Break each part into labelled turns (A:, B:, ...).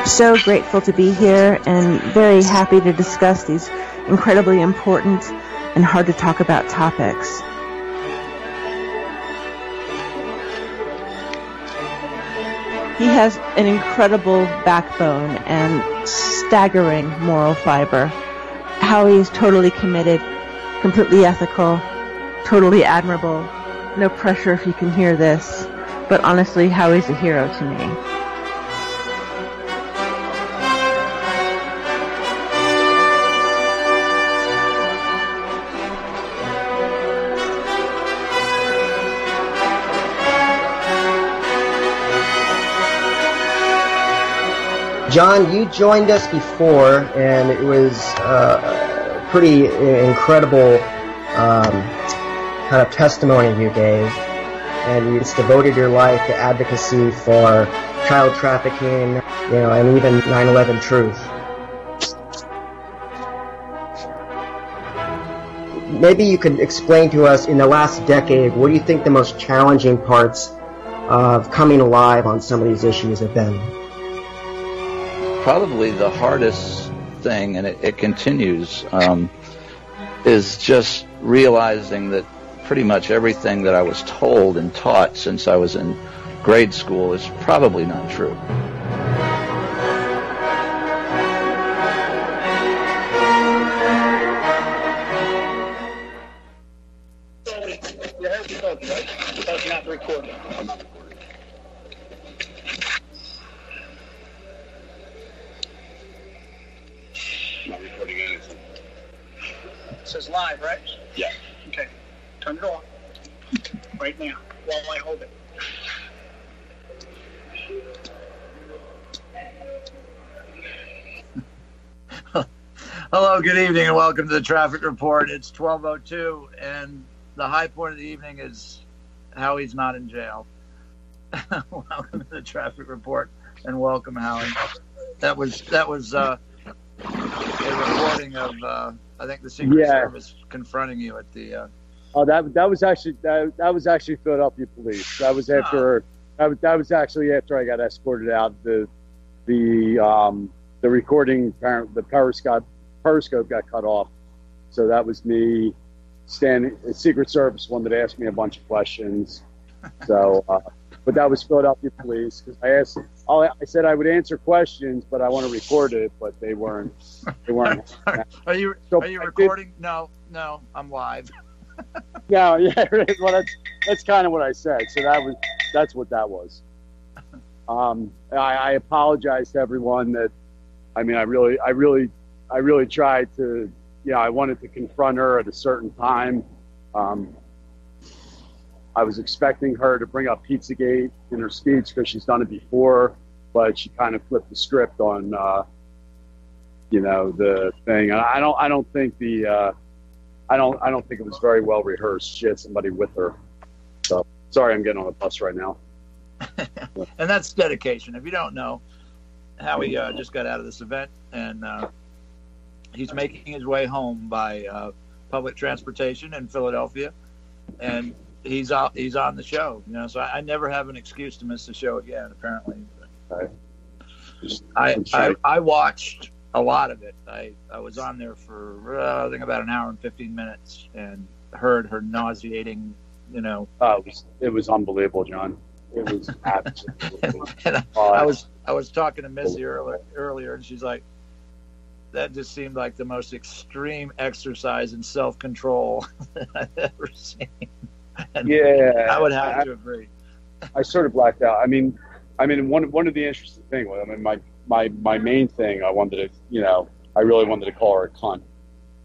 A: So grateful to be here and very happy to discuss these incredibly important and hard to talk about topics. He has an incredible backbone and staggering moral fiber. Howie is totally committed, completely ethical, totally admirable. No pressure if you can hear this, but honestly, Howie's a hero to me.
B: John, you joined us before, and it was a pretty incredible kind of testimony you gave, and you just devoted your life to advocacy for child trafficking, and even 9/11 truth. Maybe you could explain to us, in the last decade, what do you think the most challenging parts of coming alive on some of these issues have been?
C: Probably the hardest thing, and it continues, is just realizing that pretty much everything that I was told and taught since I was in grade school is probably not true.
D: You're not recording. I'm not recording. Not recording anything. It says live, right? Yeah. Okay. Turn it on. Right now, while I hold it.
E: Hello, good evening, and welcome to the Traffic Report. It's 12:02, and the high point of the evening is Howie's not in jail. Welcome to the Traffic Report, and welcome, Howie. That was a recording of I think the Secret Service confronting you at the.
F: Oh, that was actually Philadelphia police. That was after that was actually after I got escorted out. The recording, the periscope got cut off, so that was me standing. The Secret Service wanted to ask me a bunch of questions, so but that was Philadelphia police, because I said I would answer questions, but I want to record it, but they weren't.
E: Are you recording? No, I'm live.
F: Yeah. Well, that's kind of what I said. So that's what that was. I apologize to everyone that. I mean, I really tried to. I wanted to confront her at a certain time. I was expecting her to bring up Pizzagate in her speech because she's done it before, but she kind of flipped the script on, the thing. And I don't think I don't think it was very well rehearsed. She had somebody with her. So sorry, I'm getting on the bus right now.
E: And that's dedication. If you don't know, Howie just got out of this event, and he's making his way home by public transportation in Philadelphia, and he's on the show. So I never have an excuse to miss the show again. Apparently, I watched a lot of it. I was on there for I think about an hour and 15 minutes, and heard her nauseating.
F: It was unbelievable, John. It was absolutely.
E: And I was talking to Missy earlier, and she's like, that just seemed like the most extreme exercise in self-control that I've ever seen. And
F: yeah,
E: I would have to agree.
F: I sort of blacked out. I mean, one of the interesting things. My main thing, I really wanted to call her a cunt,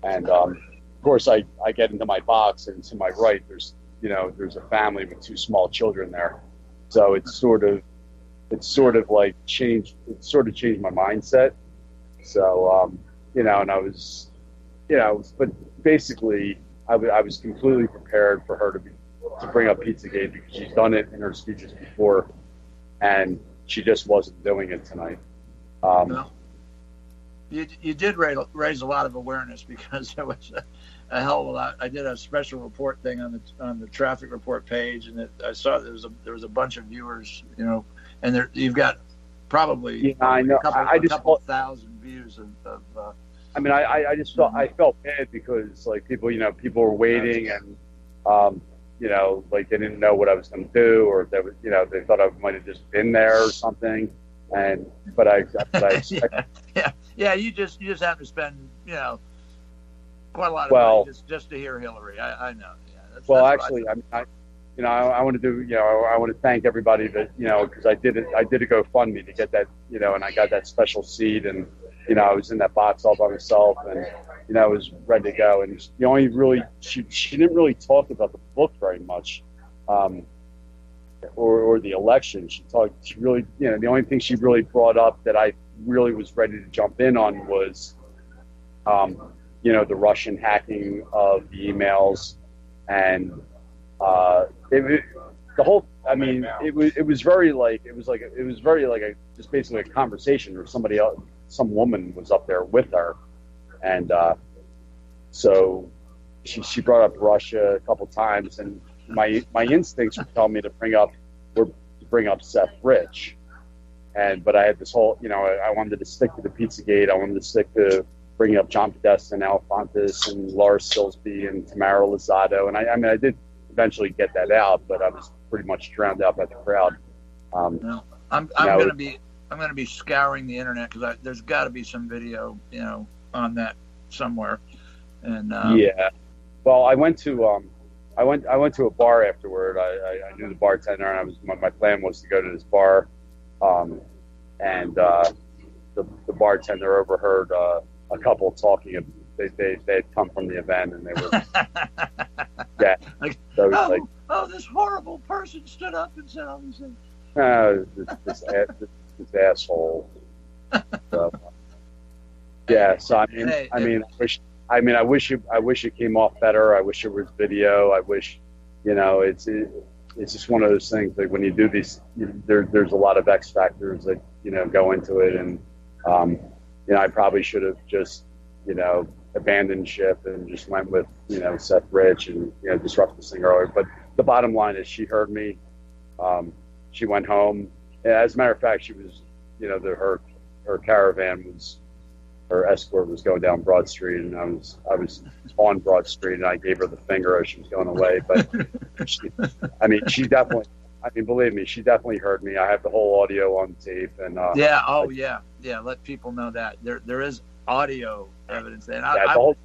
F: and of course, I get into my box, and to my right, there's a family with two small children there, so it's sort of like changed. It sort of changed my mindset. So and I was, but basically, I was completely prepared for her to bring up Pizzagate, because she's done it in her speeches before, and she just wasn't doing it tonight.
E: You did raise a lot of awareness, because a hell of a lot. I did a special report thing on the traffic report page, and I saw there was a bunch of viewers, and you've got probably
F: I know.
E: a couple thousand views of
F: I mean, I just felt bad because like people were waiting and like they didn't know what I was going to do, or they they thought I might have just been there or something. But I
E: yeah. You just have to spend quite a lot of money just to hear Hillary. I know. Yeah.
F: Actually, I want to do I want to thank everybody that because I did a GoFundMe to get that and I got that special seat, and I was in that box all by myself, and I was ready to go. And the only really she didn't really talk about the book very much, or the election. She really the only thing she really brought up that I really was ready to jump in on was the Russian hacking of the emails, and the whole. I mean, it was very like just basically a conversation where somebody else, some woman was up there with her, and so she brought up Russia a couple times, and my instincts were telling me to bring up Seth Rich, but I had this whole I wanted to stick to the Pizzagate. I wanted to stick to bringing up John Podesta and Al Fontes and Laura Silsby and Tamara Lozado, and I did eventually get that out, but I was pretty much drowned out by the crowd.
E: I'm going to be scouring the internet because there's got to be some video on that somewhere. And
F: yeah, well, I went to a bar afterward. I knew the bartender, and my plan was to go to this bar, and the bartender overheard a couple talking. They had come from the event, and they were yeah.
E: So this horrible person stood up and said all these things.
F: This asshole. So, yeah. So I wish it came off better. I wish it was video. I wish, it's just one of those things that when you do these, there's a lot of X factors that go into it, and I probably should have just abandoned ship and just went with Seth Rich and disrupt this thing earlier. But the bottom line is she heard me. She went home. As a matter of fact, she was her caravan was. Her escort was going down Broad Street, and I was on Broad Street, and I gave her the finger as she was going away. But she definitely, believe me, she definitely heard me. I have the whole audio on tape, and
E: yeah. Let people know that there is audio evidence, and I will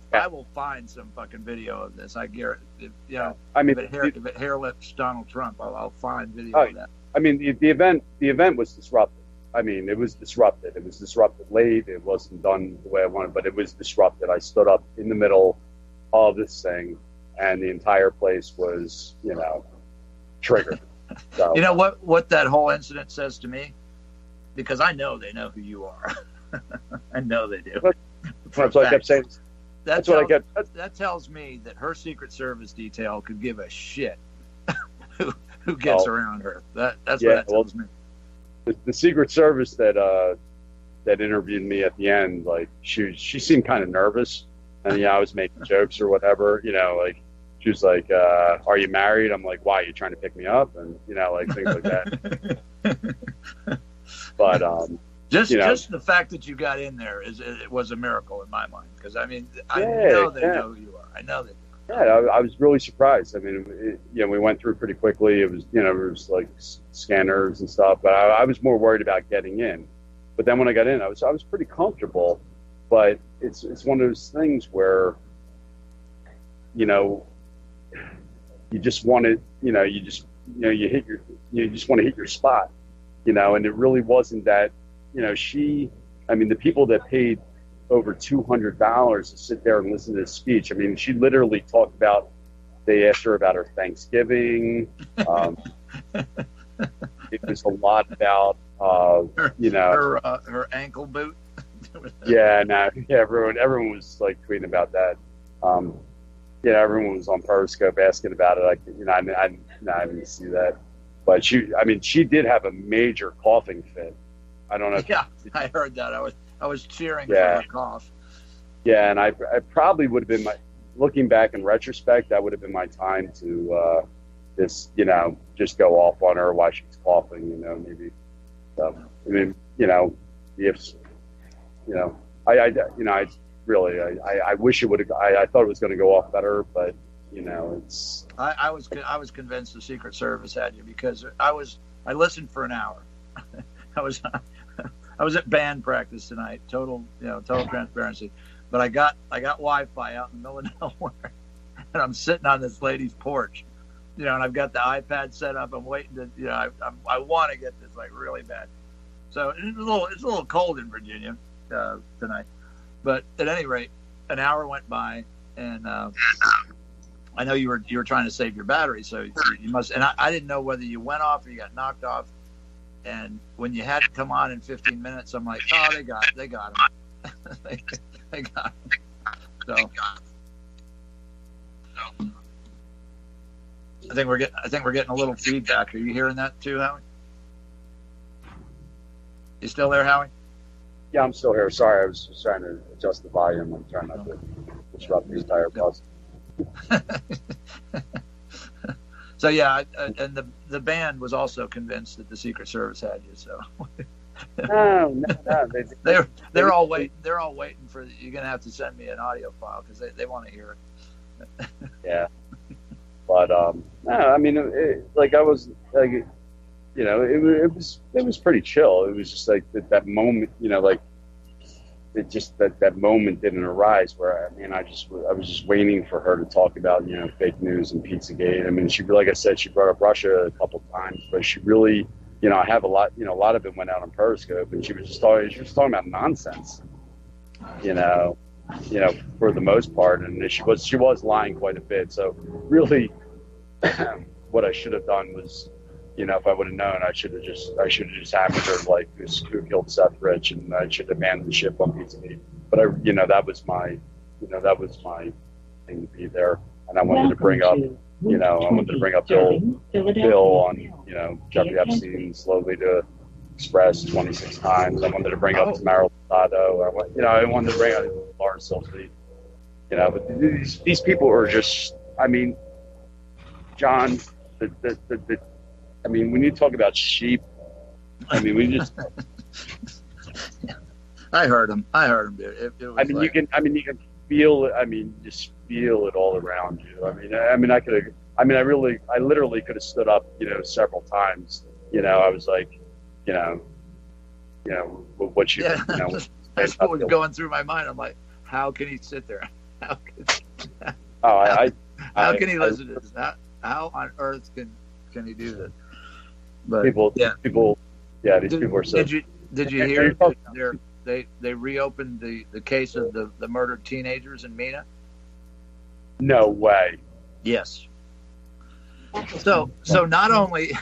E: find some fucking video of this. I guarantee. If it hair lips Donald Trump, I'll find video of that.
F: The event was disrupted. It was disrupted. It was disrupted late. It wasn't done the way I wanted, but it was disrupted. I stood up in the middle of this thing, and the entire place was, triggered. So,
E: what that whole incident says to me? Because I know they know who you are. I know they do.
F: That's what I kept saying.
E: That tells me that her Secret Service detail could give a shit who gets around her. That's what that tells me.
F: The Secret Service that interviewed me at the end, like she seemed kind of nervous, and I was making jokes or whatever, she was like, "Are you married?" I'm like, "Why? Are you trying to pick me up?" And things like that. But
E: just the fact that you got in there it was a miracle in my mind, because I know they know who you are. I know they do.
F: Yeah, I was really surprised. We went through pretty quickly. It was, there was like scanners and stuff, but I was more worried about getting in. But then when I got in, I was pretty comfortable. But it's one of those things where, you just want to, you just want to hit your spot, and it really wasn't that, the people that paid over $200 to sit there and listen to this speech. She literally talked about, they asked her about her Thanksgiving. It was a lot about,
E: her ankle boot.
F: Everyone was like tweeting about that. Everyone was on Periscope asking about it. I didn't see that. But she did have a major coughing fit. I don't know.
E: Yeah, I heard that. I was cheering for her cough.
F: Yeah, and I probably would have been looking back in retrospect, that would have been my time to just go off on her while she's coughing. Maybe. I mean, if I wish it would have. I thought it was going to go off better, but it's.
E: I was convinced the Secret Service had you because I listened for an hour. I was at band practice tonight. Total transparency. But I got Wi-Fi out in the middle of nowhere, and I'm sitting on this lady's porch, and I've got the iPad set up. I'm waiting to, I want to get this like really bad. So it's a little cold in Virginia tonight, but at any rate, an hour went by, and I know you were trying to save your battery, so you must. And I didn't know whether you went off or you got knocked off. And when you had to come on in 15 minutes, I'm like, oh, they got him. they got him. So I think we're getting a little feedback. Are you hearing that too, Howie? You still there, Howie?
F: Yeah, I'm still here. Sorry, I was just trying to adjust the volume. I'm trying not to disrupt the entire bus. So yeah, and the band was also convinced that the Secret Service had you. So no,
E: they're all waiting. They're all waiting for you're gonna have to send me an audio file because they want to hear it.
F: Yeah, but no, I mean, I was like, it was pretty chill. It was just like that moment, it just that moment didn't arise where I was just waiting for her to talk about fake news and Pizzagate. I mean, like I said, she brought up Russia a couple of times, but she really I have a lot of it went out on Periscope, and she was talking about nonsense, for the most part, and she was lying quite a bit. So really, what I should have done was, if I would have known, I should have just hammered her like who killed Seth Rich, and I should have manned the ship on Pizzagate. But that was my thing to be there, and I wanted to bring up, Bill on, Jeffrey Epstein slowly to Express 26 times. I wanted to bring up Tamara Lozado. I wanted to bring up Lawrence Silsby. But these people are just, John, when you talk about sheep, we just.
E: I heard him, dude. It was
F: you can feel it. Just feel it all around you. I literally could have stood up, several times. I was like, what you,
E: That's what was going through my mind. I'm like, how can he sit there? How can he listen to this? How on earth can he do this? But
F: these people are so.
E: Did you hear that they reopened the case of the murdered teenagers in Mina?
F: No way.
E: Yes. So not only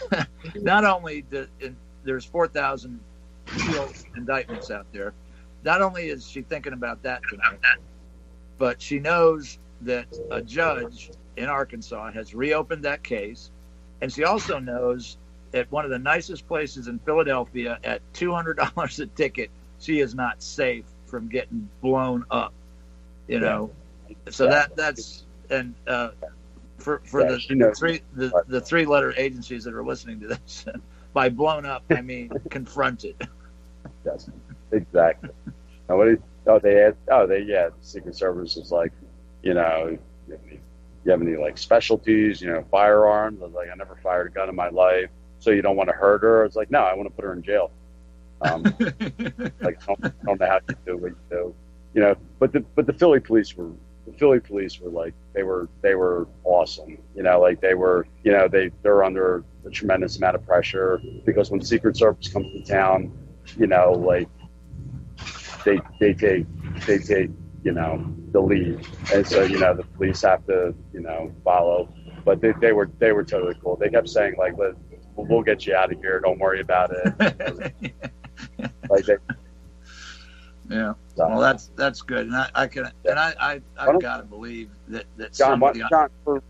E: there's 4,000 indictments out there. Not only is she thinking about that tonight, but she knows that a judge in Arkansas has reopened that case, and she also knows at one of the nicest places in Philadelphia at $200 a ticket, she is not safe from getting blown up. So that's and for the three-letter agencies that are listening to this, by blown up I mean confronted.
F: Yes, exactly. The Secret Service is like, you have any like specialties, firearms? I was like, I never fired a gun in my life. So you don't want to hurt her? It's like, no, I want to put her in jail. Like, I don't know how you do what you do, But the Philly police were like, they were awesome. They're under a tremendous amount of pressure because when Secret Service comes to town, they take the lead, and so the police have to follow. But they were totally cool. They kept saying like, we'll get you out of here. Don't worry about it.
E: Yeah. Well, that's good, and I've got to believe that
F: John, for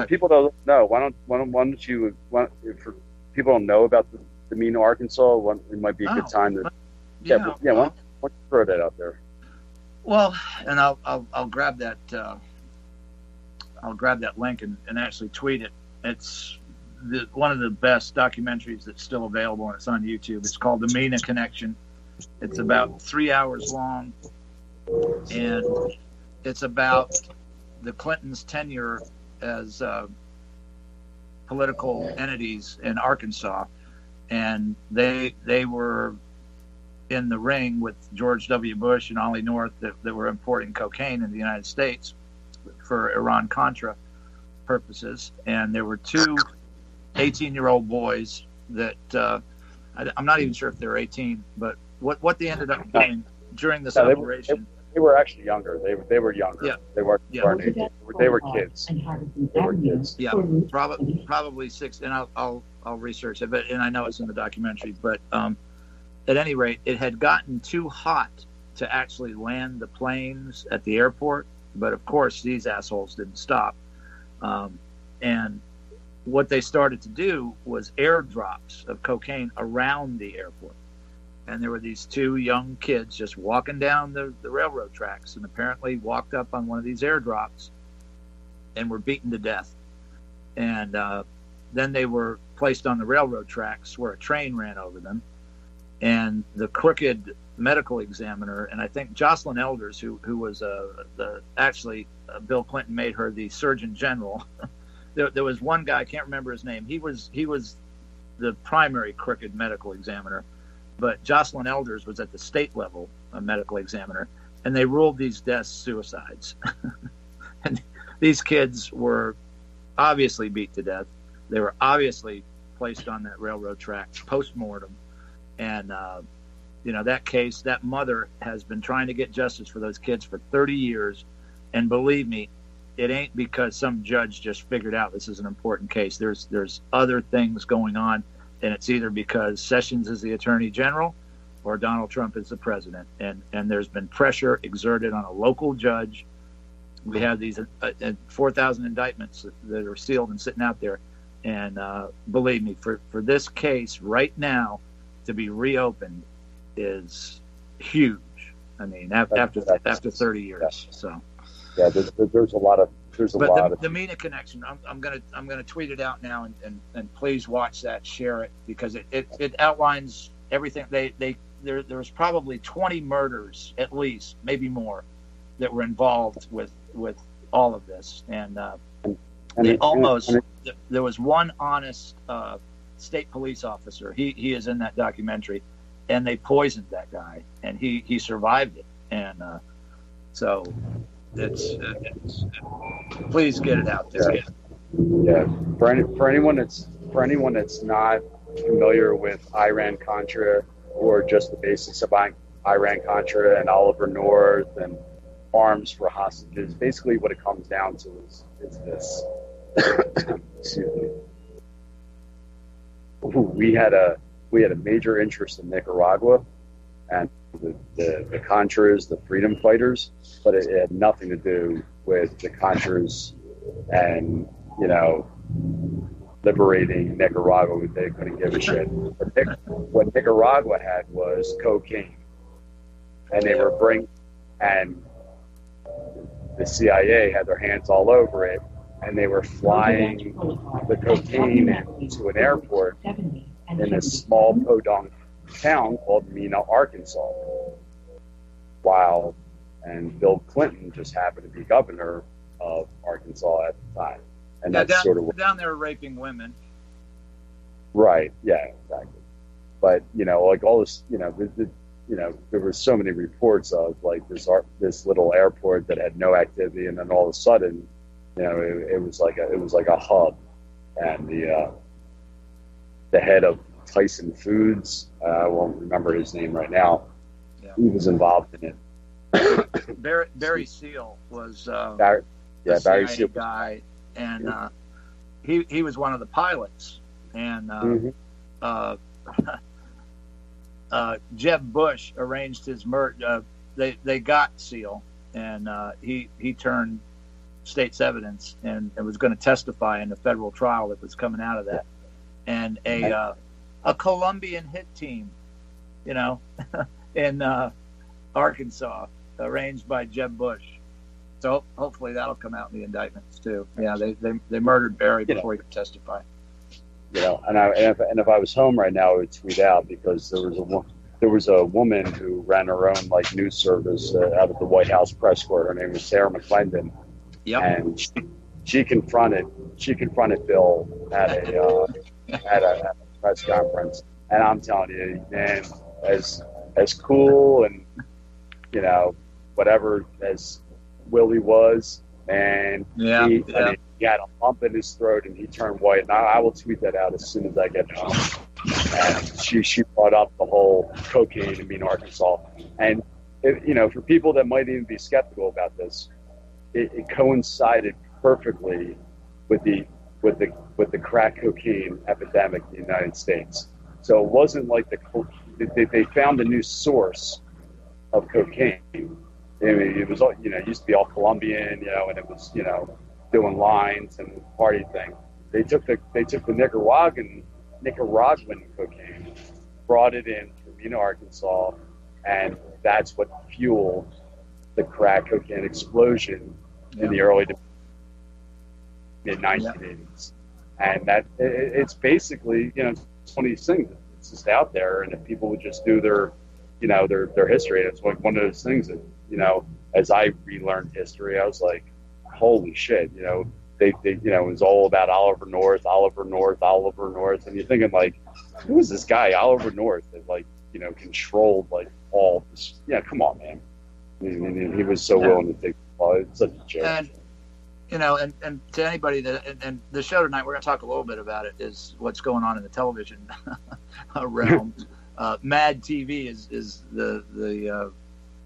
F: people that don't know, why don't you for people don't know about the Mina, Arkansas? It might be a good time to why don't you throw that out there?
E: Well, and I'll grab that I'll grab that link and actually tweet it. It's one of the best documentaries that's still available, and it's on YouTube. It's called The Mina Connection. It's about 3 hours long, and it's about the Clintons' tenure as political entities in Arkansas, and they were in the ring with George W. Bush and Ollie North that were importing cocaine in the United States for Iran-Contra purposes. And there were two 18-year-old boys that I'm not even sure if they're 18, but what they ended up doing during this operation.
F: They were actually younger. They were younger.
E: Yeah.
F: They weren't 18. They were kids. They were kids.
E: Yeah, probably 6. And I'll research it, and I know it's in the documentary. But at any rate, it had gotten too hot to actually land the planes at the airport. But of course, these assholes didn't stop. And what they started to do was airdrops of cocaine around the airport. And there were these two young kids just walking down the railroad tracks, and apparently walked up on one of these airdrops and were beaten to death. And then they were placed on the railroad tracks where a train ran over them. And the crooked medical examiner, and I think Jocelyn Elders, who was actually Bill Clinton made her the Surgeon General. There was one guy, I can't remember his name. He was the primary crooked medical examiner. But Jocelyn Elders was at the state level, a medical examiner, and they ruled these deaths suicides. And these kids were obviously beat to death. They were obviously placed on that railroad track post-mortem. And, that case, that mother has been trying to get justice for those kids for 30 years. And believe me, it ain't because some judge just figured out this is an important case. There's other things going on. And it's either because Sessions is the Attorney General or Donald Trump is the president. And there's been pressure exerted on a local judge. We have these 4,000 indictments that are sealed and sitting out there. And believe me, for this case right now to be reopened is huge. I mean, after 30 years. So
F: yeah, there's a lot of.
E: But the Mina Connection, I'm gonna tweet it out now, and please watch that, share it, because it outlines everything. There's probably 20 murders at least, maybe more, that were involved with all of this, and there was one honest state police officer. He is in that documentary, and they poisoned that guy, and he survived it, and so. It's please get it out there.
F: Yeah. For anyone that's not familiar with Iran-Contra or just the basics of Iran-Contra and Oliver North and arms for hostages, basically what it comes down to is this. Excuse me. We had a major interest in Nicaragua and the Contras, the freedom fighters, but it had nothing to do with the Contras and, liberating Nicaragua. They couldn't give a shit. What Nicaragua had was cocaine. And they were and the CIA had their hands all over it, and they were flying the cocaine into an airport in a small podunk town called Mina, Arkansas. And Bill Clinton just happened to be governor of Arkansas at the time, and that's sort of
E: down there raping women.
F: Right? Yeah, exactly. But like all this, there were so many reports of like this little airport that had no activity, and then all of a sudden, it was like a hub, and the head of Tyson Foods, I won't remember his name right now. Yeah. He was involved in it.
E: Barry Seal was
F: Barry
E: CIA
F: Seal
E: guy, and he was one of the pilots. And Jeb Bush arranged his murder. They got Seal, and he turned state's evidence and was going to testify in the federal trial that was coming out of that. And a Colombian hit team, in Arkansas, arranged by Jeb Bush, So hopefully that'll come out in the indictments too. Yeah, they murdered Barry before he could testify.
F: You know, and if I was home right now, I would tweet out, because there was a woman who ran her own like news service out of the White House press corps. Her name was Sarah McClendon.
E: Yep.
F: And she confronted Bill at a press conference, and I'm telling you, man, as cool and, you know, whatever as Willie was, and I mean, he had a lump in his throat and he turned white. And I will tweet that out as soon as I get home. And she brought up the whole cocaine in Mean, Arkansas, and you know, for people that might even be skeptical about this, it coincided perfectly with the crack cocaine epidemic in the United States. So it wasn't like they found a new source of cocaine. I mean, it was all, you know, it used to be all Colombian, you know, and it was, you know, doing lines and party thing. They took the Nicaraguan cocaine, brought it in through Mean, Arkansas, and that's what fueled the crack cocaine explosion in the early mid 1980s. And that it's basically, you know, it's one of these things. It's just out there, and if people would just do their history, it's like one of those things that, you know, as I relearned history, I was like, holy shit, you know, they you know, it was all about Oliver North, and you're thinking like, who is this guy Oliver North that, like, you know, controlled like all this? Yeah, come on, man. I mean, he was so willing to take. Well, it's such a joke.
E: And, you know, and to anybody that, and the show tonight, we're going to talk a little bit about it, is what's going on in the television realm. Mad TV is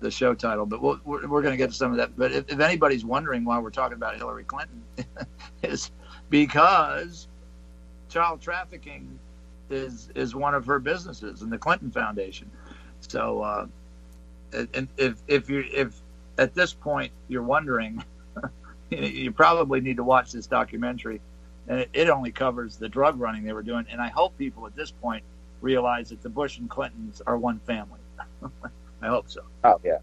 E: the show title, but we're going to get to some of that. But if anybody's wondering why we're talking about Hillary Clinton, is because child trafficking is one of her businesses in the Clinton Foundation. So, and if at this point you're wondering, you probably need to watch this documentary, and it only covers the drug running they were doing. And I hope people at this point realize that the Bush and Clintons are one family. I hope so.
F: Oh yeah,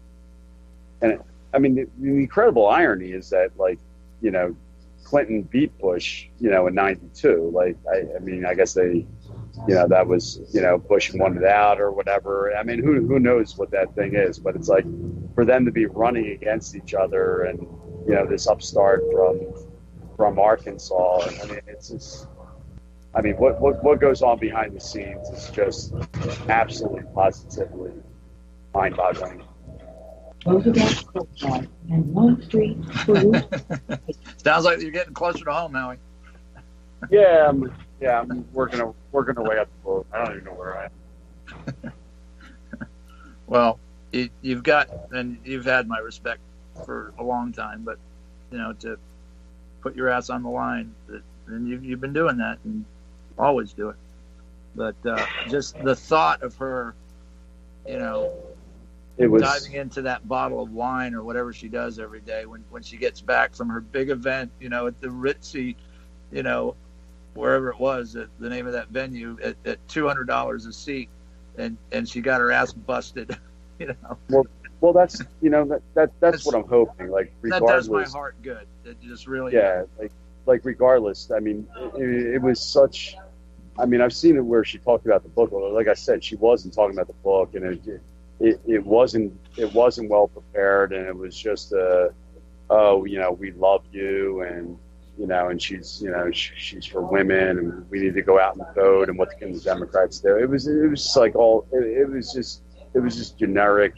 F: and I mean the incredible irony is that, like, you know, Clinton beat Bush, you know, in '92. Like, I mean, I guess they, you know, that was, you know, Bush wanted out or whatever. I mean, who knows what that thing is? But it's like, for them to be running against each other, and, you know, this upstart from Arkansas. I mean, it's just, I mean, what goes on behind the scenes is just absolutely, positively mind-boggling.
G: Roosevelt Boulevard and 1 Street.
E: Sounds like you're getting closer to home, Howie.
F: Yeah, I'm working our way up the road. I don't even know where I am.
E: Well, you've had my respect for a long time, but, you know, to put your ass on the line, and you've been doing that and always do it. But just the thought of her, you know, diving into that bottle of wine or whatever she does every day when she gets back from her big event, you know, at the Ritzy, you know, wherever it was, at the name of that venue, at $200 a seat, and she got her ass busted, you know. Well, that's, you know, that's what I'm hoping. Like, regardless, that does my heart good. It just really,
F: yeah, like regardless. I mean, it was such. I mean, I've seen it where she talked about the book. Like I said, she wasn't talking about the book, and it wasn't well prepared, and it was just oh, you know, we love you, and, you know, and she's, you know, she's for women, and we need to go out and vote, and what can the Democrats do? It was just like all, it was just generic,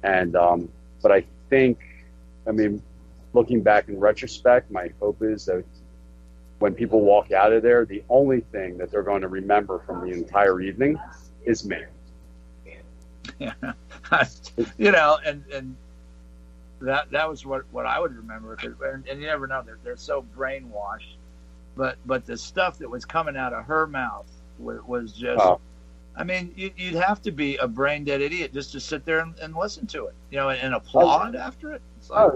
F: and but I think, I mean, looking back in retrospect, my hope is that when people walk out of there, the only thing that they're going to remember from the entire evening is me.
E: Yeah, you know, and that was what I would remember. And you never know; they're so brainwashed. But the stuff that was coming out of her mouth was just. Oh. I mean, you'd have to be a brain dead idiot just to sit there and listen to it, you know, and applaud after it. It's like,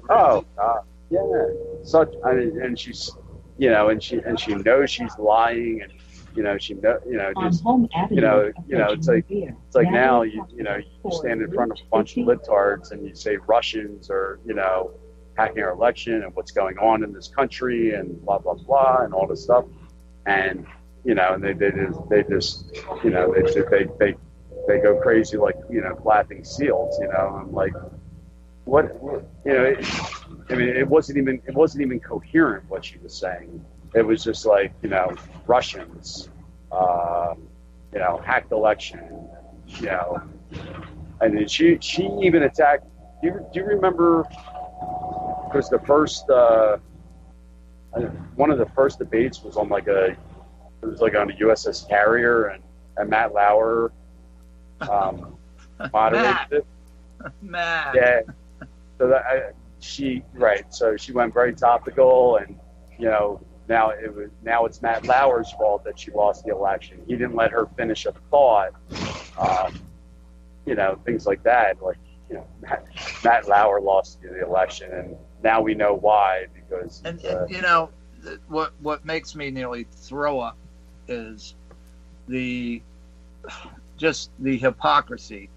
F: yeah, such. I mean, and she's, you know, and she knows she's lying, and, you know, she know, you know, just, you know, it's like now you know, you stand in front of a bunch of libtards and you say Russians, or, you know, hacking our election and what's going on in this country and blah blah blah and all this stuff. And and they just they go crazy like clapping seals. I'm like, what it wasn't even coherent what she was saying. It was just like Russians hacked election, and then she even attacked. Do you remember? Because the first one of the first debates was on on a USS Carrier, and Matt Lauer moderated it.
E: Matt.
F: Yeah. So so she went very topical, and now it's Matt Lauer's fault that she lost the election. He didn't let her finish a thought. Things like that. Like Matt Lauer lost the election, and now we know why, because
E: what makes me nearly throw up is the hypocrisy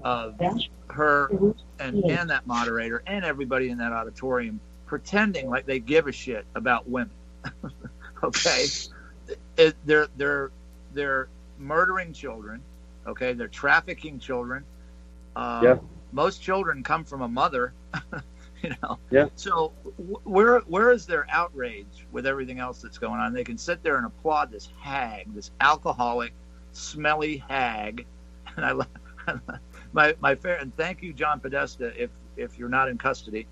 E: of her and that moderator and everybody in that auditorium pretending like they give a shit about women. Okay, they're murdering children. Okay, they're trafficking children. Most children come from a mother.
F: Yeah.
E: So where is their outrage with everything else that's going on? They can sit there and applaud this hag, this alcoholic, smelly hag. And my fair, and thank you, John Podesta, if you're not in custody,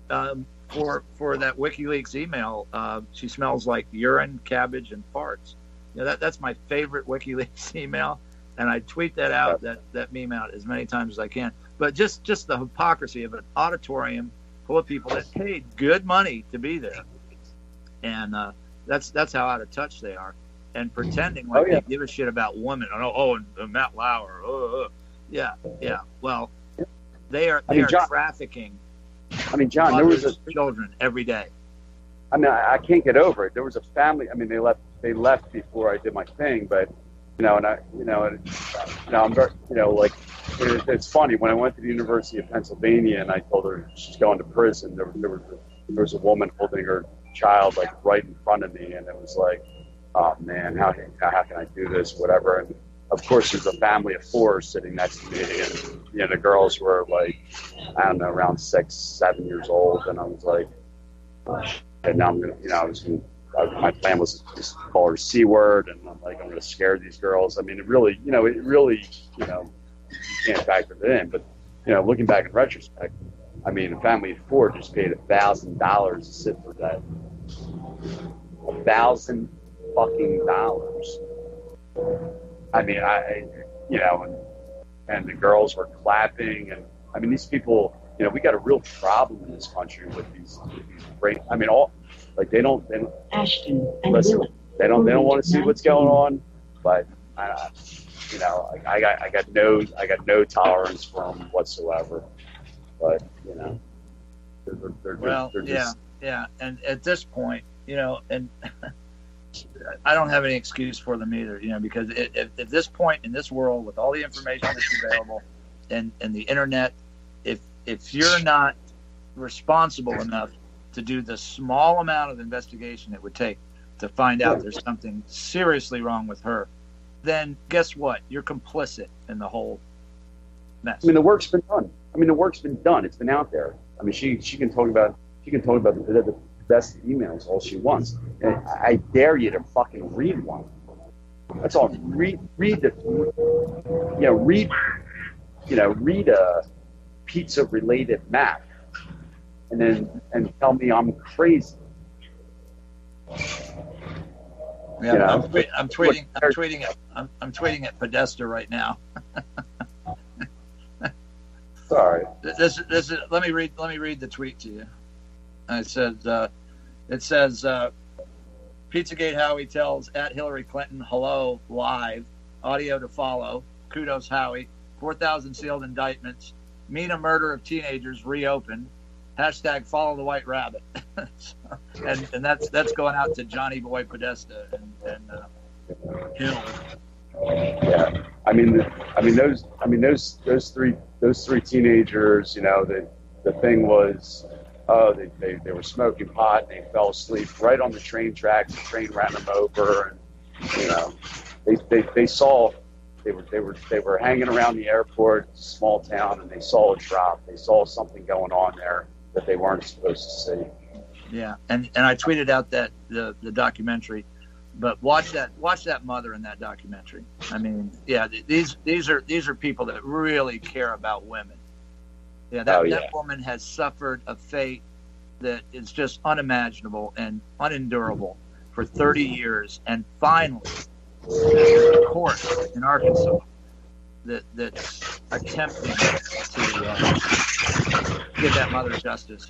E: for that WikiLeaks email. She smells like urine, cabbage, and farts. That's my favorite WikiLeaks email, and I tweet that out, that meme out as many times as I can. But just the hypocrisy of an auditorium full of people that paid good money to be there, and that's how out of touch they are, and pretending like they give a shit about women. And Matt Lauer. Yeah. Well, they are
F: John,
E: trafficking.
F: John, there was
E: children every day.
F: I can't get over it. There was a family. They left before I did my thing, but I'm very, it's funny. When I went to the University of Pennsylvania and I told her she's going to prison, there was a woman holding her child like right in front of me, and it was like, oh man, how can I do this, whatever. And of course, there's a family of four sitting next to me, and the girls were like, I don't know, around 6, 7 years old, and I was like, and now I'm gonna, my plan was to just call her C word, and I'm like, I'm going to scare these girls. It really, you can't factor it in. But, looking back in retrospect, a family of four just paid $1,000 to sit for that. $1,000 fucking dollars. And the girls were clapping, and these people, we got a real problem in this country with these great. They don't
G: Ashton and
F: listen.
G: Willett.
F: They don't want to see what's going on. But I got no tolerance for them whatsoever. But they're just.
E: Yeah. And at this point, and I don't have any excuse for them either. Because at this point in this world, with all the information that's available and the internet, if you're not responsible enough to do the small amount of investigation it would take to find out there's something seriously wrong with her, then guess what? You're complicit in the whole mess.
F: The work's been done. It's been out there. She can talk about the best emails all she wants. And I dare you to fucking read one. That's all. Read a pizza-related map, and tell me I'm crazy.
E: Yeah, I'm tweeting at Podesta right now.
F: Sorry.
E: This is. Let me read the tweet to you. It says, Pizzagate Howie tells at Hillary Clinton, hello, live, audio to follow, kudos Howie, 4,000 sealed indictments, MENA murder of teenagers reopened, hashtag follow the white rabbit. and that's going out to Johnny Boy Podesta and Hill.
F: Yeah, those three teenagers. The thing was, they were smoking pot and they fell asleep right on the train tracks. The train ran them over, and they were hanging around the airport, small town, and they saw a drop. They saw something going on there that they weren't supposed to see.
E: Yeah, and I tweeted out that the documentary, but watch that mother in that documentary. I mean, yeah, these are people that really care about women. Yeah, that woman has suffered a fate that is just unimaginable and unendurable for 30 years, and finally, there's a court in Arkansas that's attempting to give that mother justice.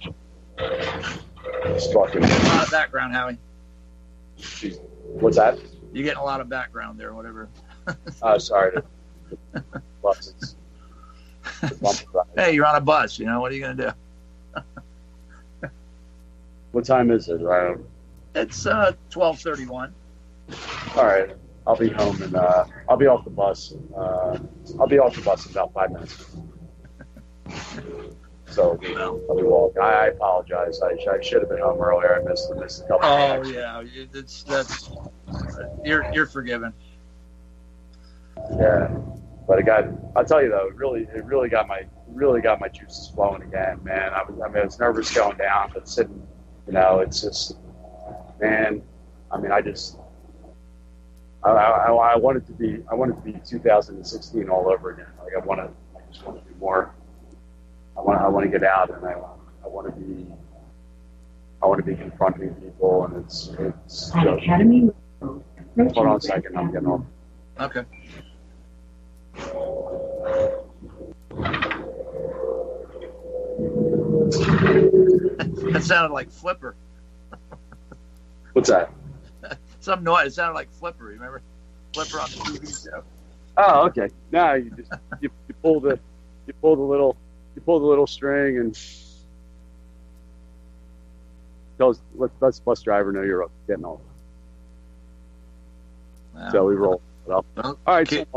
F: It's fucking
E: a lot of background, Howie.
F: What's that?
E: You're getting a lot of background there, whatever.
F: Sorry. Buses.
E: Hey, you're on a bus. What are you going to do?
F: What time is it?
E: It's 12:31.
F: All right. I'll be home and I'll be off the bus. I'll be off the bus in about 5 minutes. So I'll be walking. I apologize. I should have been home earlier. I missed a couple.
E: Oh yeah, you're forgiven.
F: Yeah, but I'll tell you though, it really got my juices flowing again, man. I was nervous going down, but sitting, it's just, man. I mean, I want it to be 2016 all over again. Like I just want to do more. I want to get out, and I want to be confronting people, and it's.
G: Academy.
F: Hold on a second, I'm getting home.
E: Okay. That sounded like Flipper.
F: What's that?
E: Some noise. It sounded like Flipper. Remember Flipper on the TV show?
F: Oh, okay. Now you just you pull the little string and let the bus driver know you're getting off. Wow. So we roll it up.
E: Well,
F: all right.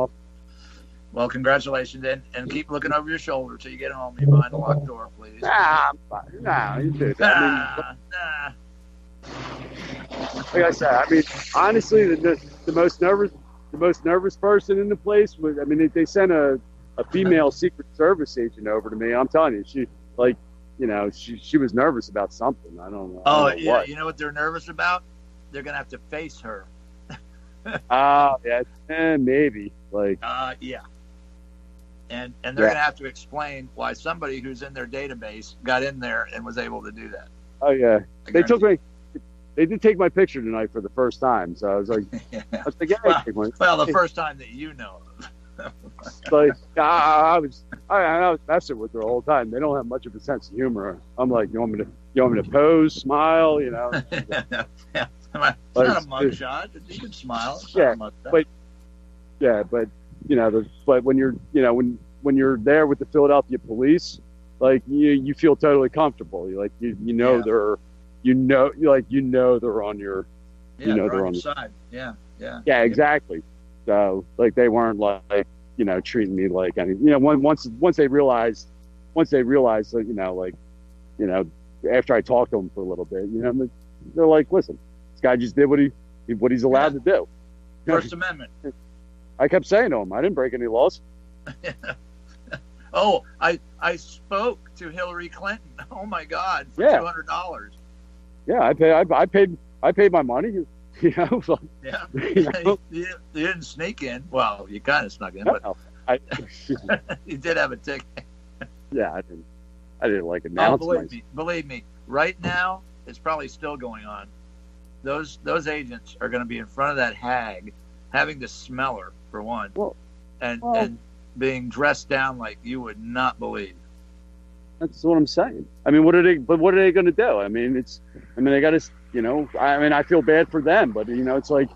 E: Well, congratulations, and keep looking over your shoulder till you get home. You're behind the locked door, please.
F: Nah, I'm fine. Nah, you do that.
E: Nah.
F: Like I said, I mean, honestly, the most nervous person in the place was. I mean, they sent a female Secret Service agent over to me. I'm telling you, she was nervous about something. I don't know.
E: Oh, yeah. What. You know what they're nervous about? They're gonna have to face her.
F: Yeah, maybe.
E: Yeah. And they're gonna have to explain why somebody who's in their database got in there and was able to do that.
F: Oh yeah, they did take my picture tonight for the first time. So I was like, yeah.
E: Well, the first time that you know of.
F: I was messing with her the whole time. They don't have much of a sense of humor. I'm like, you want me to pose, smile,
E: Yeah. It's not a mugshot. You can smile. But when you're there with the Philadelphia police, like you feel totally comfortable. They're on your they're on your side. Yeah,
F: exactly. So like they weren't like treating me like any once they realized that after I talked to them for a little bit, they're like, listen, this guy just did what he's allowed to do.
E: First Amendment.
F: I kept saying to him, I didn't break any laws.
E: Oh, I spoke to Hillary Clinton. Oh my God, for $200.
F: Yeah, I paid my money.
E: Yeah, you didn't sneak in. Well, you kind of snuck in, but you did have a ticket.
F: Yeah, I didn't like announce.
E: Believe me. Right now, it's probably still going on. Those agents are going to be in front of that hag, having to smell her for one, and being dressed down like you would not believe.
F: That's what I'm saying. I mean, what are they going to do? I mean, they got to, I feel bad for them, but it's like,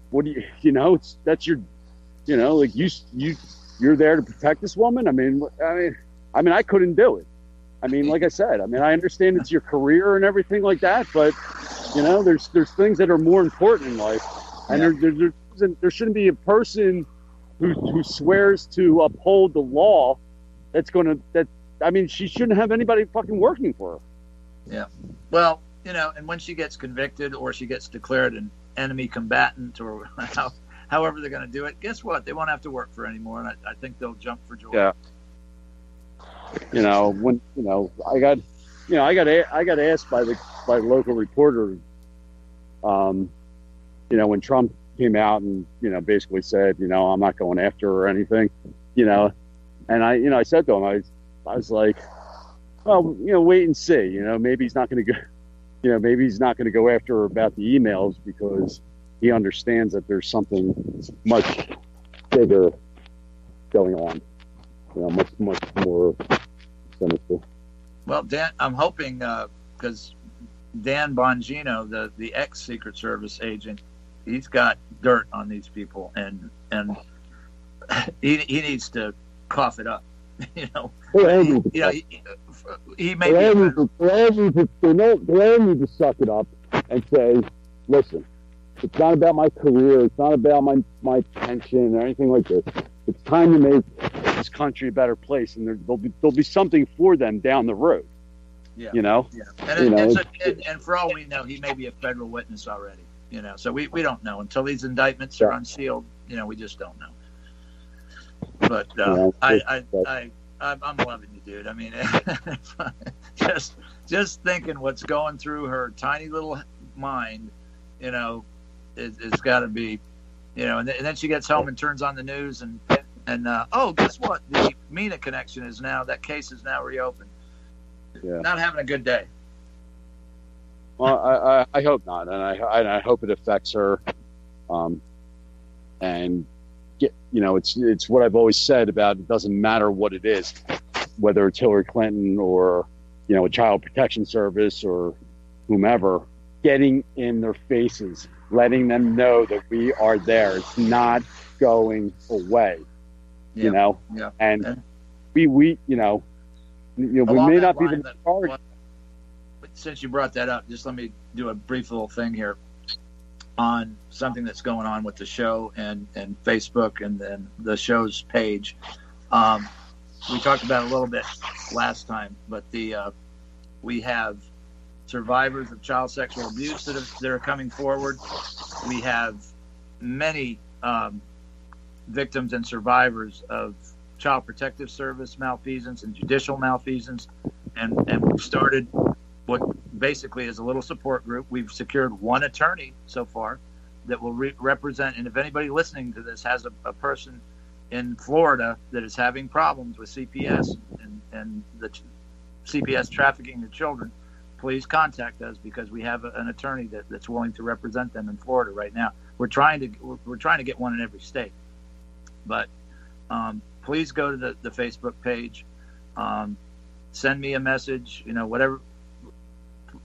F: what do that's your, like you're there to protect this woman. I mean, I couldn't do it. I mean, like I said, I understand it's your career and everything like that, but there's things that are more important in life, and there shouldn't be a person who swears to uphold the law she shouldn't have anybody fucking working for her.
E: Yeah. Well, and when she gets convicted or she gets declared an enemy combatant or however they're going to do it, guess what? They won't have to work for anymore, and I think they'll jump for joy.
F: Yeah. When I got asked by the local reporter, when Trump came out and basically said, I'm not going after her or anything, and I said to him, I was like, well, wait and see, maybe he's not going to go, maybe he's not going to go after her about the emails because he understands that there's something much bigger going on, much more sinister.
E: Well, Dan, I'm hoping because Dan Bongino, the ex-Secret Service agent, he's got dirt on these people, and he needs to cough it up. He may be.
F: They all need to suck it up and say, listen, it's not about my career, it's not about my pension or anything like this. It's time to make this country a better place, and there'll be something for them down the road.
E: Yeah.
F: Yeah.
E: And for all we know, he may be a federal witness already. So we don't know until these indictments are unsealed. We just don't know. But I'm loving you, dude. I mean, just thinking what's going through her tiny little mind, it's got to be, and then she gets home and turns on the news and oh, guess what? The Mina connection that case is now reopened.
F: Yeah. Not
E: having a good day.
F: Well, I hope not, and I hope it affects her, and it's what I've always said about it doesn't matter what it is, whether it's Hillary Clinton or a child protection service or whomever, getting in their faces, letting them know that we are there. It's not going away,
E: Yeah.
F: and we may not be the majority.
E: Since you brought that up, just let me do a brief little thing here on something that's going on with the show and Facebook and then the show's page. We talked about it a little bit last time, but we have survivors of child sexual abuse that are coming forward. We have many victims and survivors of child protective service malfeasance and judicial malfeasance, and we've started what basically is a little support group. We've secured one attorney so far that will represent, and if anybody listening to this has a person in Florida that is having problems with CPS and the CPS trafficking of children, please contact us because we have an attorney that's willing to represent them in Florida right now. We're trying to get one in every state, but please go to the Facebook page, send me a message, whatever,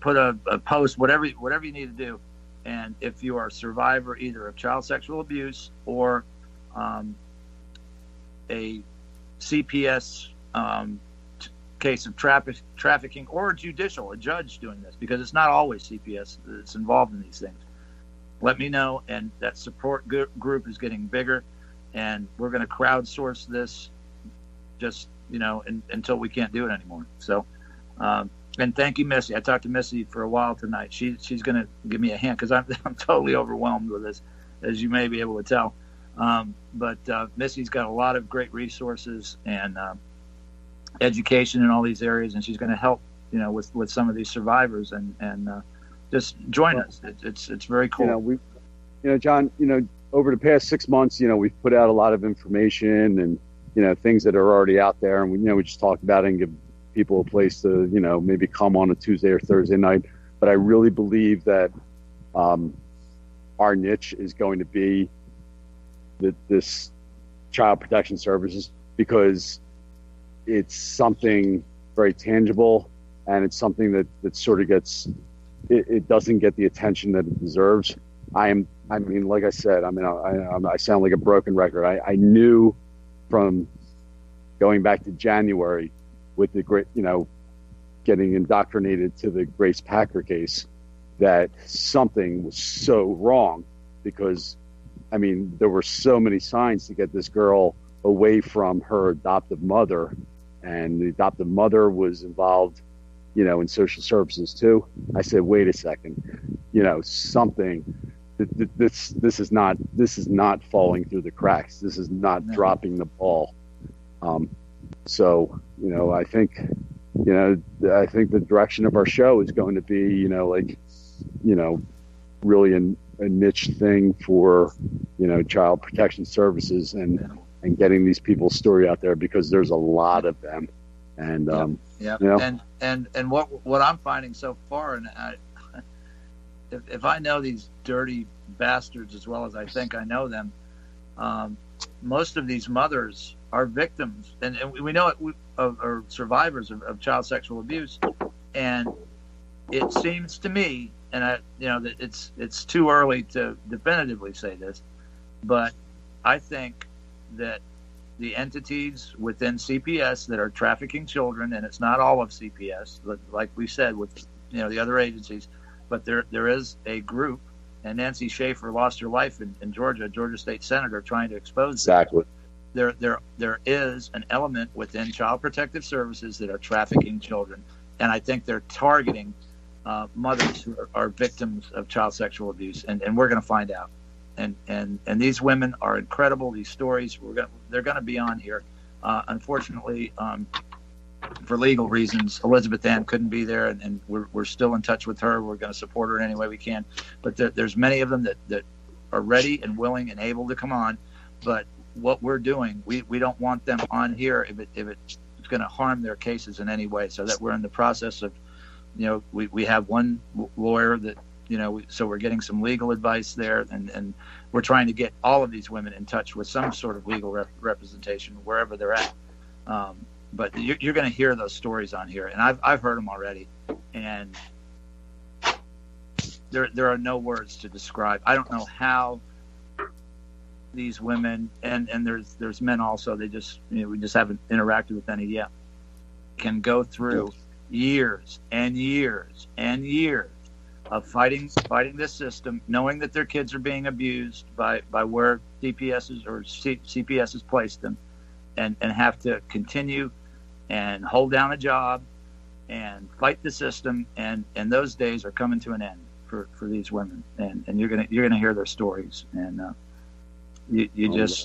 E: put a post, whatever you need to do. And if you are a survivor either of child sexual abuse or a CPS case of trafficking or a judge doing this, because it's not always CPS that's involved in these things, let me know. And that support group is getting bigger, and we're going to crowdsource this just, until we can't do it anymore. So, and thank you, Missy. I talked to Missy for a while tonight. She's going to give me a hand because I'm totally overwhelmed with this, as you may be able to tell. But Missy's got a lot of great resources and education in all these areas, and she's going to help, with some of these survivors and just join us. It's very cool.
F: John, over the past 6 months, we've put out a lot of information and things that are already out there, and we just talked about it and give people a place to maybe come on a Tuesday or Thursday night. But I really believe that our niche is going to be this child protection services, because it's something very tangible, and it's something that sort of it doesn't get the attention that it deserves. I mean, like I said, I sound like a broken record. I knew from going back to January with the great, getting indoctrinated to the Grace Packer case, that something was so wrong, because, there were so many signs to get this girl away from her adoptive mother, and the adoptive mother was involved in social services too. I said, wait a second, something. This is not falling through the cracks. This is not dropping the ball. So I think the direction of our show is going to be really a niche thing for child protection services and getting these people's story out there, because there's a lot of them. And
E: and what I'm finding so far, and if I know these dirty bastards as well as I think I know them, most of these mothers are victims, and we know it, are survivors of child sexual abuse. And it seems to me, and that it's too early to definitively say this, but I think that the entities within CPS that are trafficking children, and it's not all of CPS, but like we said with the other agencies, but there is a group, and Nancy Schaefer lost her life in Georgia State Senator, trying to expose
F: exactly.
E: There is an element within Child Protective Services that are trafficking children, and I think they're targeting mothers who are victims of child sexual abuse, and we're going to find out. And these women are incredible. These stories, they're going to be on here. Unfortunately, for legal reasons, Elizabeth Ann couldn't be there, and we're still in touch with her. We're going to support her any way we can. But there's many of them that are ready and willing and able to come on. But what we're doing, we don't want them on here if it's going to harm their cases in any way. So that we're in the process of, we have one lawyer that, so we're getting some legal advice there, and we're trying to get all of these women in touch with some sort of legal representation wherever they're at. But you're going to hear those stories on here, and I've heard them already, and there are no words to describe. I don't know how these women, and there's men also, they just we just haven't interacted with any yet, can go through years and years and years of fighting this system, knowing that their kids are being abused by where DPSs or CPS has placed them, and have to continue and hold down a job and fight the system, and those days are coming to an end for these women, and you're gonna hear their stories, and that's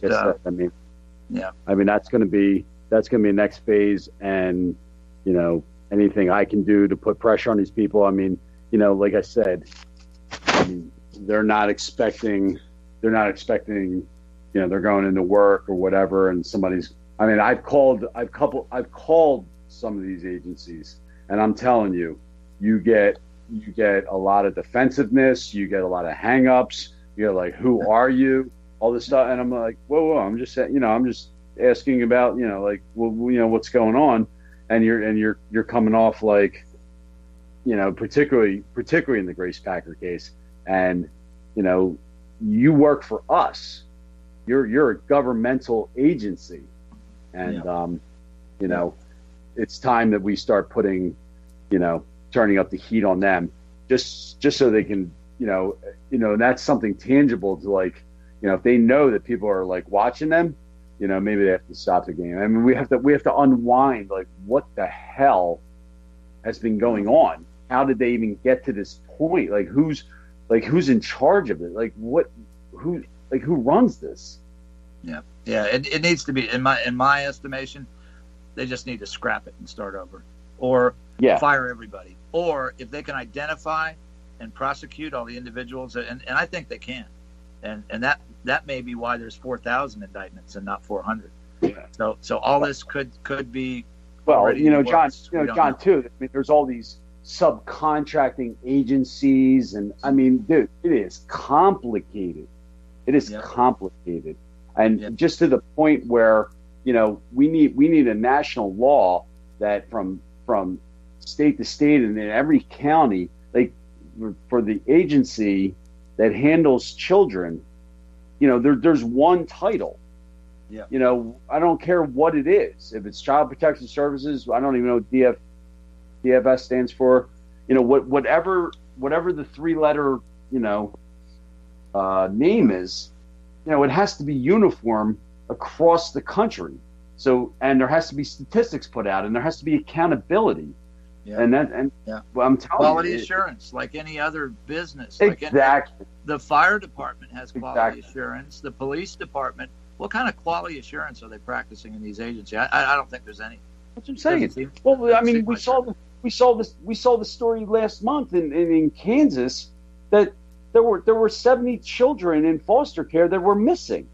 E: gonna be next phase, and anything I can do to put pressure on these people. I mean, like I said, they're not expecting, they're going into work or whatever, and I've called some of these agencies, and I'm telling you, you get a lot of defensive-ness, you get a lot of hang-ups, you get like, who are you? All this stuff, and I'm like, whoa, I'm just saying, I'm just asking about, what's going on, and you're coming off like, particularly in the Grace Packer case, and you work for us, you're a governmental agency, and it's time that we start putting, turning up the heat on them, just so they can, that's something tangible to, like, if they know that people are like watching them, maybe they have to stop the game. I mean, we have to unwind, like, what the hell has been going on? How did they even get to this point? Like, who's in charge of it? Like, who runs this? Yeah. It needs to be, in my estimation, they just need to scrap it and start over, or fire everybody, or if they can identify and prosecute all the individuals, and I think they can, and that may be why there's 4,000 indictments and not 400. Yeah. So all this could be.
F: Well, John, too. I mean, there's all these subcontracting agencies, and I mean, dude, it is complicated. It is complicated, and just to the point where we need a national law that from state to state and in every county, like, for the agency that handles children, there's one title. Yeah. I don't care what it is. If it's Child Protection Services, I don't even know what DFS stands for. Whatever the three-letter name is, it has to be uniform across the country. So, and there has to be statistics put out, and there has to be accountability.
E: Yeah.
F: And well, I'm telling
E: quality
F: you,
E: assurance, like any other business.
F: Exactly.
E: The fire department has quality assurance. The police department. What kind of quality assurance are they practicing in these agencies? I don't think there's any.
F: That's what I'm saying. Well, I mean, we saw the story last month in Kansas that there were 70 children in foster care that were missing,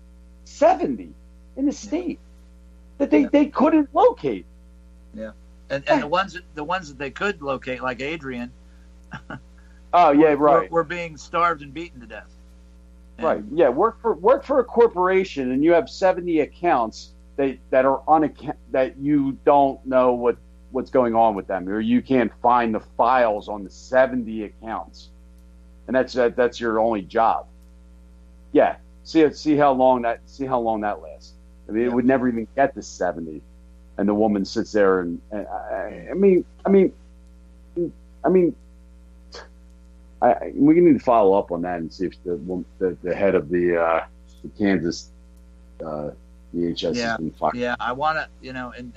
F: 70 in the state that they couldn't locate.
E: Yeah, and the ones that they could locate, like Adrian.
F: Oh yeah, right.
E: We're being starved and beaten to death.
F: Right. Yeah. Work for a corporation, and you have 70 accounts that are that you don't know what's going on with them, or you can't find the files on the 70 accounts, and that's your only job. Yeah. See how long that lasts. I mean, it would never even get to 70, and the woman sits there and I mean, we need to follow up on that and see if the head of the Kansas DHS has been fired.
E: Yeah, I want to,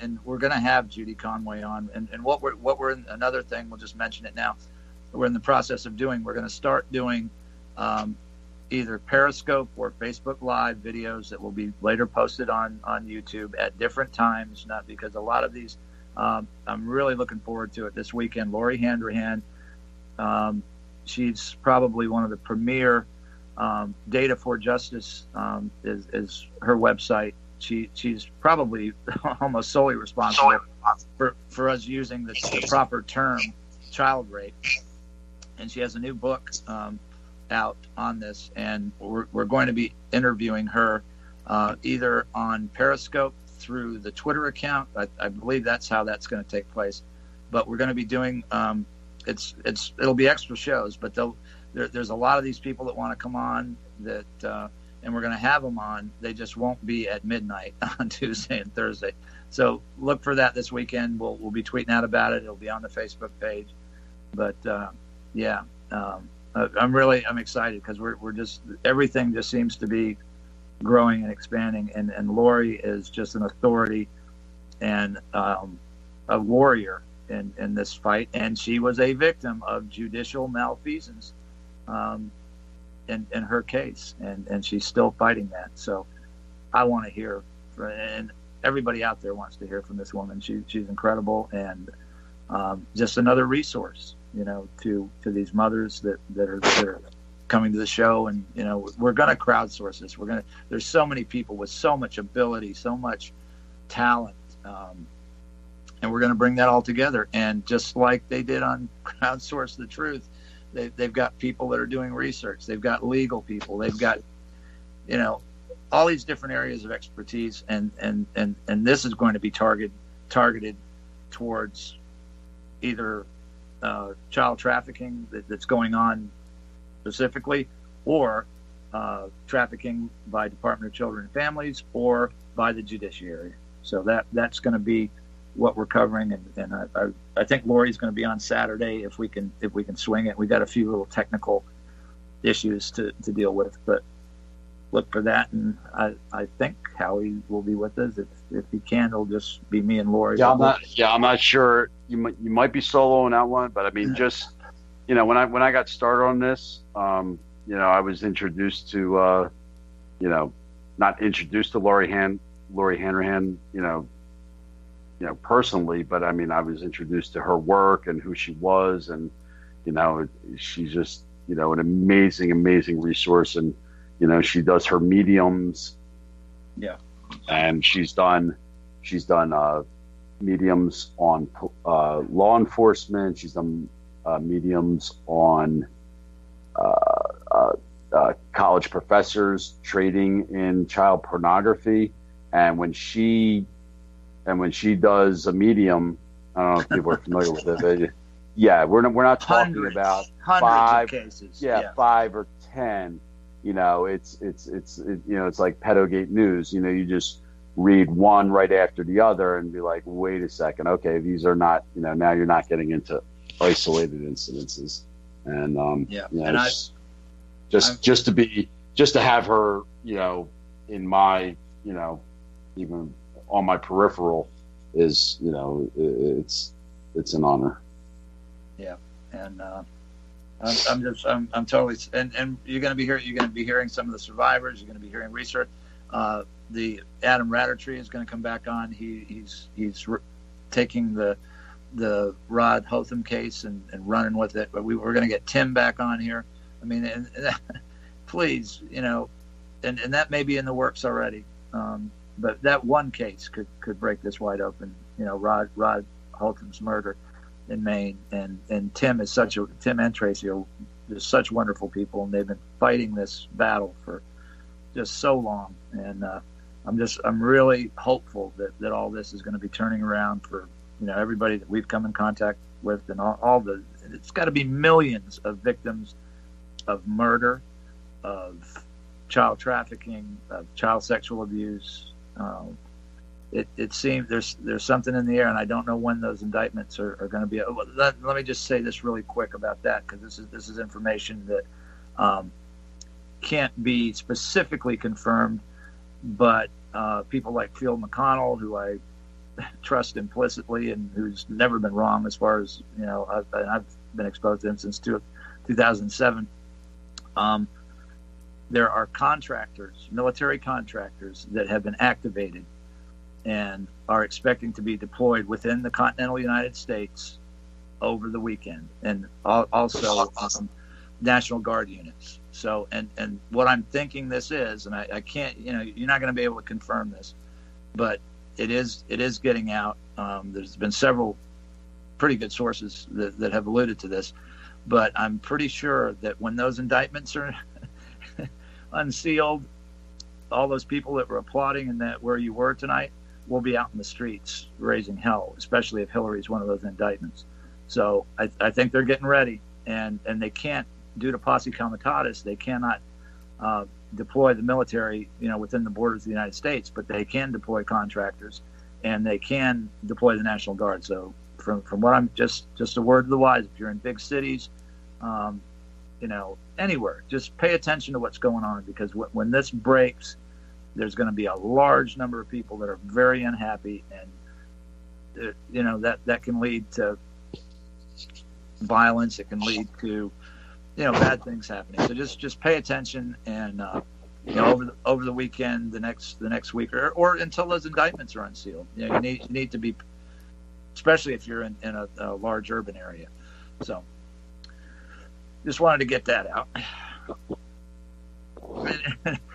E: and we're going to have Judy Conway on, and what we're in, another thing, we'll just mention it now. We're in the process of doing. We're going to start doing either Periscope or Facebook Live videos that will be later posted on YouTube at different times. Not because a lot of these, I'm really looking forward to it this weekend. Lori Handrahan. She's probably one of the premier. Data for Justice is her website. She's probably almost solely responsible for us using the proper term, child rape. And she has a new book out on this, and we're going to be interviewing her either on Periscope through the Twitter account. I believe that's how that's going to take place. But we're going to be doing it'll be extra shows, but there's a lot of these people that want to come on that, and we're going to have them on. They just won't be at midnight on Tuesday and Thursday. So look for that this weekend. We'll be tweeting out about it. It'll be on the Facebook page. But I'm excited because we're just, everything just seems to be growing and expanding. And Lori is just an authority and a warrior in this fight, and she was a victim of judicial malfeasance in her case, and she's still fighting that. So I want to hear, and everybody out there wants to hear from this woman. She's incredible, and just another resource, to these mothers that are coming to the show. And we're going to crowdsource this. There's so many people with so much ability, so much talent. And we're going to bring that all together. And just like they did on Crowdsource the Truth, they've got people that are doing research. They've got legal people. They've got, all these different areas of expertise. And this is going to be targeted towards either child trafficking that's going on specifically, or trafficking by Department of Children and Families, or by the judiciary. So that's going to be what we're covering, and I think Lori's going to be on Saturday if we can swing it. We got a few little technical issues to deal with, but look for that. And I think Howie will be with us. If he can, it'll just be me and Lori.
F: I'm not sure. You might be soloing that one, but I mean, just when I got started on this, I was introduced to not introduced to Lori Handrahan, personally, but I mean, I was introduced to her work and who she was, and she's just an amazing resource. And she does her mediums, and she's done mediums on law enforcement. She's done mediums on college professors trading in child pornography, and when she does a medium, I don't know if people are familiar with it, but we're not talking about
E: hundreds of cases.
F: 5 or 10. It's like Pedogate News. You just read one right after the other and be like, wait a second, okay, these are not. Now you're not getting into isolated incidences, and just to have her, in my, even on my peripheral is, it's an honor.
E: Yeah. And I'm totally, and you're going to be hearing some of the survivors. You're going to be hearing research. The Adam Rattertree is going to come back on. He's taking the Rod Hotham case and running with it. But we're going to get Tim back on here. I mean, and please, and that may be in the works already. But that one case could break this wide open. Rod Holtham's murder in Maine, and Tim and Tracy are just such wonderful people, and they've been fighting this battle for just so long. And I'm really hopeful that all this is going to be turning around for everybody that we've come in contact with, and it's got to be millions of victims of murder, of child trafficking, of child sexual abuse. It seems there's something in the air, and I don't know when those indictments are going to be. Let me just say this really quick about that, because this is information that can't be specifically confirmed, but people like Field McConnell, who I trust implicitly and who's never been wrong as far as I've been exposed to him since 2007. There are military contractors that have been activated and are expecting to be deployed within the continental United States over the weekend, and also National Guard units. So, and what I'm thinking this is, and I can't, you're not going to be able to confirm this, but it is getting out. There's been several pretty good sources that have alluded to this, but I'm pretty sure that when those indictments are unsealed, all those people that were applauding and that where you were tonight will be out in the streets raising hell, especially if Hillary's one of those indictments. So I think they're getting ready, and they can't, due to posse comitatus, they cannot deploy the military, within the borders of the United States, but they can deploy contractors, and they can deploy the National Guard. So from what I'm just a word to the wise, if you're in big cities, anywhere, just pay attention to what's going on, because when this breaks, there's going to be a large number of people that are very unhappy, and that can lead to violence. It can lead to bad things happening. So just pay attention, and over the weekend, the next week, or until those indictments are unsealed. You need to be, especially if you're in a large urban area. So just wanted to get that out.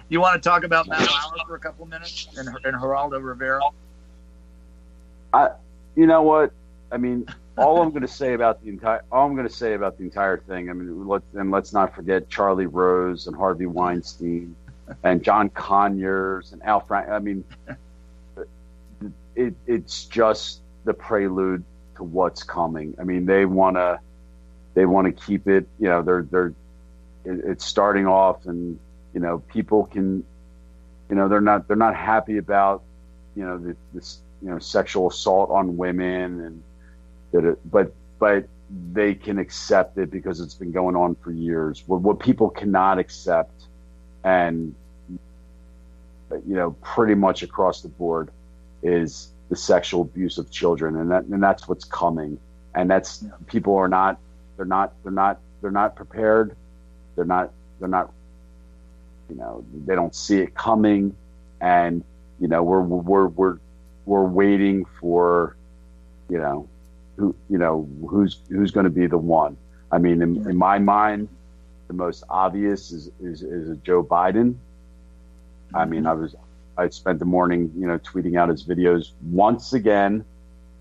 E: You want to talk about Matt Lauer for a couple of minutes and Geraldo Rivera?
F: You know what? I mean, all I'm going to say about the entire thing. I mean, let's not forget Charlie Rose and Harvey Weinstein and John Conyers and Al Frank. I mean, it's just the prelude to what's coming. I mean, they want to keep it. It's starting off, and people can, they're not happy about this sexual assault on women, and but they can accept it because it's been going on for years. What people cannot accept, and pretty much across the board, is the sexual abuse of children, and that's what's coming. And that's people are not they're not prepared. They're not they don't see it coming, and we're waiting for who's going to be the one. I mean, in my mind, the most obvious is Joe Biden. I mean, I spent the morning tweeting out his videos once again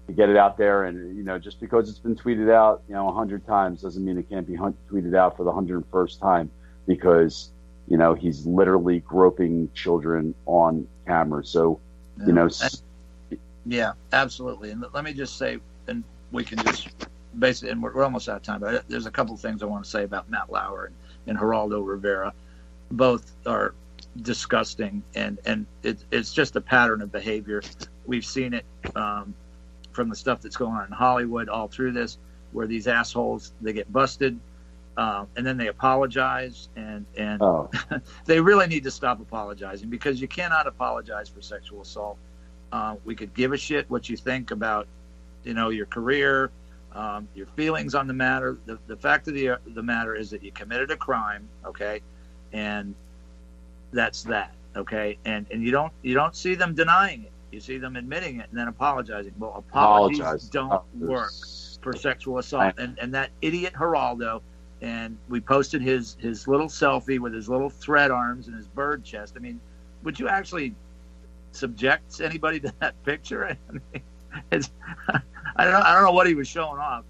F: to get it out there, and just because it's been tweeted out 100 times doesn't mean it can't be tweeted out for the 101st time, because he's literally groping children on camera. So
E: yeah, absolutely. And let me just say, and we can just basically, and we're almost out of time, but there's a couple of things I want to say about Matt Lauer and Geraldo Rivera. Both are disgusting, and it's just a pattern of behavior. We've seen it from the stuff that's going on in Hollywood all through this, where these assholes, they get busted, and then they apologize, and they really need to stop apologizing, because you cannot apologize for sexual assault. We could give a shit what you think about your career, your feelings on the matter. The fact of the matter is that you committed a crime, okay, and that's that, okay. And you don't see them denying it. You see them admitting it and then apologizing. Well, apologies don't work for sexual assault. And that idiot Geraldo, and we posted his little selfie with his little thread arms and his bird chest. I mean, would you actually subject anybody to that picture? I mean, I don't know what he was showing off,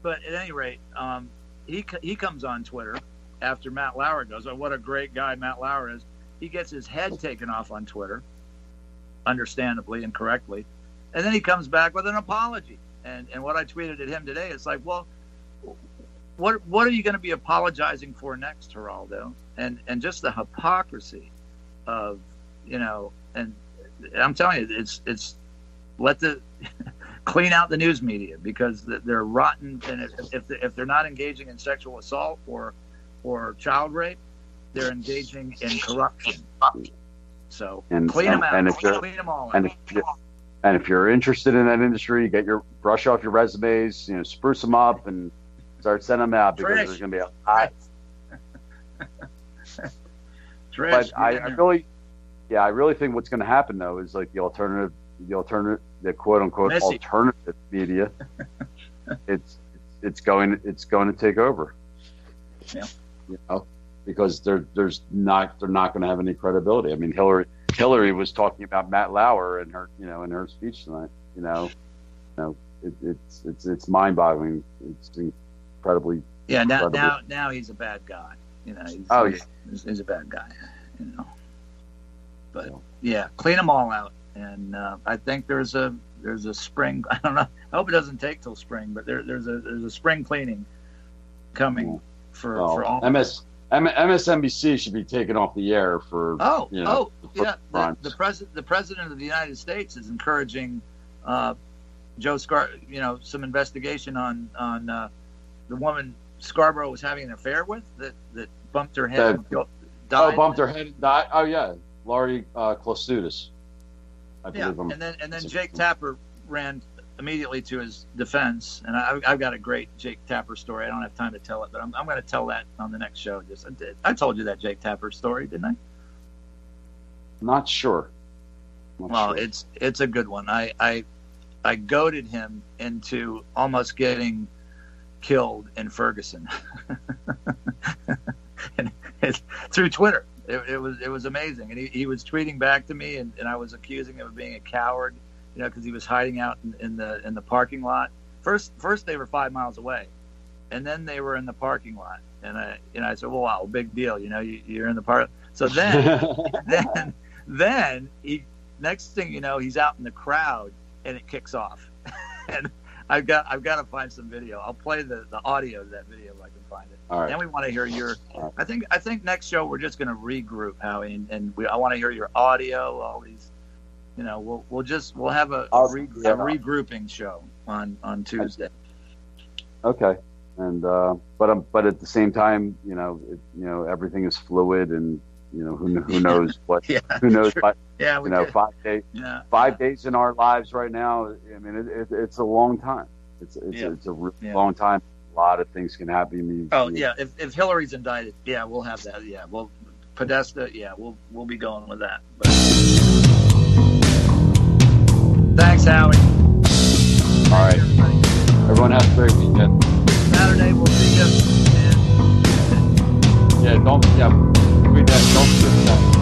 E: but at any rate, he comes on Twitter after Matt Lauer goes, oh, what a great guy Matt Lauer is. He gets his head taken off on Twitter, understandably and correctly, and then he comes back with an apology. And what I tweeted at him today, it's like, well, what are you going to be apologizing for next, Geraldo? And just the hypocrisy of, and I'm telling you, it's let the clean out the news media, because they're rotten. And if they're not engaging in sexual assault or child rape, they're engaging in corruption. So clean them out. Clean them all out.
F: And if you're interested in that industry, brush off your resumes, spruce them up and start sending them out, because there's going to be a lot. But I really think what's going to happen though is like the quote unquote alternative media. it's going to take over.
E: Yeah.
F: Because they're not going to have any credibility. I mean, Hillary was talking about Matt Lauer in her speech tonight. It's mind-boggling. It's incredibly.
E: Yeah.
F: incredible.
E: Now he's a bad guy. He's a bad guy. But yeah, clean them all out. And I think there's a spring. I don't know. I hope it doesn't take till spring, but there's a spring cleaning coming for all.
F: MSNBC should be taken off the air for.
E: The president of the United States is encouraging Joe some investigation on the woman Scarborough was having an affair with that bumped her head and died.
F: Bumped her head and died. Oh yeah, Laurie Klostutis. I believe.
E: And then Jake Tapper ran immediately to his defense, and I've got a great Jake Tapper story. I don't have time to tell it, but I'm going to tell that on the next show. I told you that Jake Tapper story, didn't I?
F: Not sure.
E: It's a good one. I goaded him into almost getting killed in Ferguson, and through Twitter. It was amazing, and he was tweeting back to me, and I was accusing him of being a coward. Because he was hiding out in the parking lot. First they were 5 miles away, and then they were in the parking lot. And I said, well, wow, big deal. You're in the park. So then he, next thing you know, he's out in the crowd, and it kicks off. And I've got to find some video. I'll play the audio of that video if I can find it.
F: All right.
E: Then we want to hear your. I think next show we're just going to regroup, Howie, and I want to hear your audio. All these. We'll have a regrouping show on Tuesday.
F: Okay, and but at the same time, everything is fluid, and who knows what who knows what 5 days 5 days in our lives right now. I mean, it's a long time. It's a really long time. A lot of things can happen.
E: If Hillary's indicted, we'll have that. Yeah, well, Podesta, we'll be going with that. But, thanks, Howie.
F: All right. Everyone have a great weekend.
E: Saturday we'll see you.
F: Don't forget that.